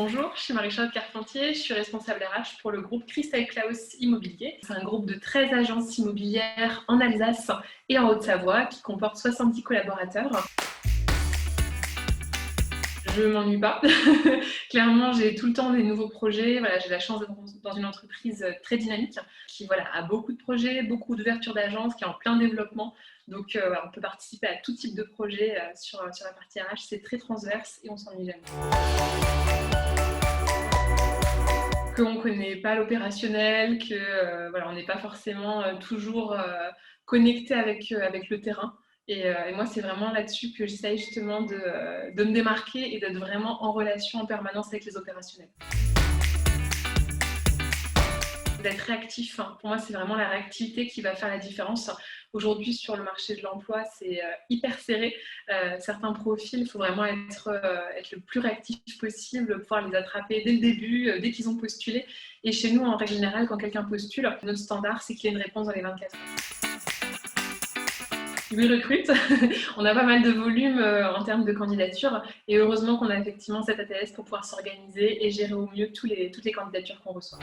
Bonjour, je suis Marie-Charlotte Carpentier, je suis responsable RH pour le groupe Christophe Claus Immobilier. C'est un groupe de 13 agences immobilières en Alsace et en Haute-Savoie qui comporte 70 collaborateurs. Je m'ennuie pas. Clairement, j'ai tout le temps des nouveaux projets. Voilà, j'ai la chance d'être dans une entreprise très dynamique qui a beaucoup de projets, beaucoup d'ouvertures d'agences, qui est en plein développement. Donc, on peut participer à tout type de projet sur la partie RH. C'est très transverse et on s'ennuie jamais. Qu'on ne connaît pas l'opérationnel, on n'est pas forcément toujours connecté avec le terrain. Et moi, c'est vraiment là-dessus que j'essaye justement de me démarquer et d'être vraiment en relation en permanence avec les opérationnels. D'être réactif, hein. Pour moi, c'est vraiment la réactivité qui va faire la différence. Aujourd'hui, sur le marché de l'emploi, c'est hyper serré. Certains profils, il faut vraiment être le plus réactif possible, pouvoir les attraper dès le début, dès qu'ils ont postulé. Et chez nous, en règle générale, quand quelqu'un postule, notre standard, c'est qu'il y ait une réponse dans les 24 heures. Oui, recrute. On a pas mal de volume en termes de candidatures. Et heureusement qu'on a effectivement cette ATS pour pouvoir s'organiser et gérer au mieux toutes les candidatures qu'on reçoit.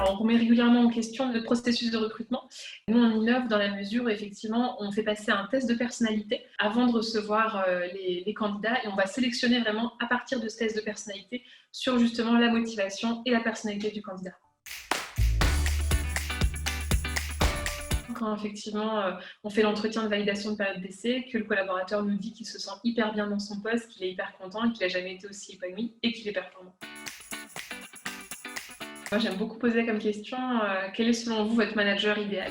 Alors, on remet régulièrement en question le processus de recrutement. Nous, on innove dans la mesure où, effectivement, on fait passer un test de personnalité avant de recevoir les candidats et on va sélectionner vraiment à partir de ce test de personnalité sur justement la motivation et la personnalité du candidat. Quand effectivement on fait l'entretien de validation de période d'essai, que le collaborateur nous dit qu'il se sent hyper bien dans son poste, qu'il est hyper content et qu'il n'a jamais été aussi épanoui et qu'il est performant. Moi, j'aime beaucoup poser comme question quel est selon vous votre manager idéal ?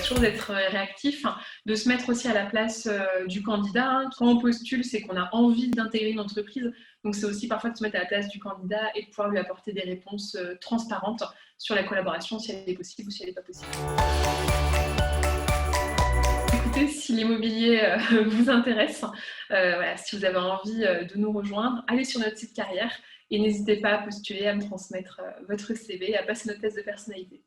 Toujours d'être réactif, de se mettre aussi à la place du candidat. Quand on postule, c'est qu'on a envie d'intégrer une entreprise. Donc, c'est aussi parfois de se mettre à la place du candidat et de pouvoir lui apporter des réponses transparentes sur la collaboration, si elle est possible ou si elle n'est pas possible. Écoutez, si l'immobilier vous intéresse, si vous avez envie de nous rejoindre, allez sur notre site carrière et n'hésitez pas à postuler, à me transmettre votre CV et à passer notre test de personnalité.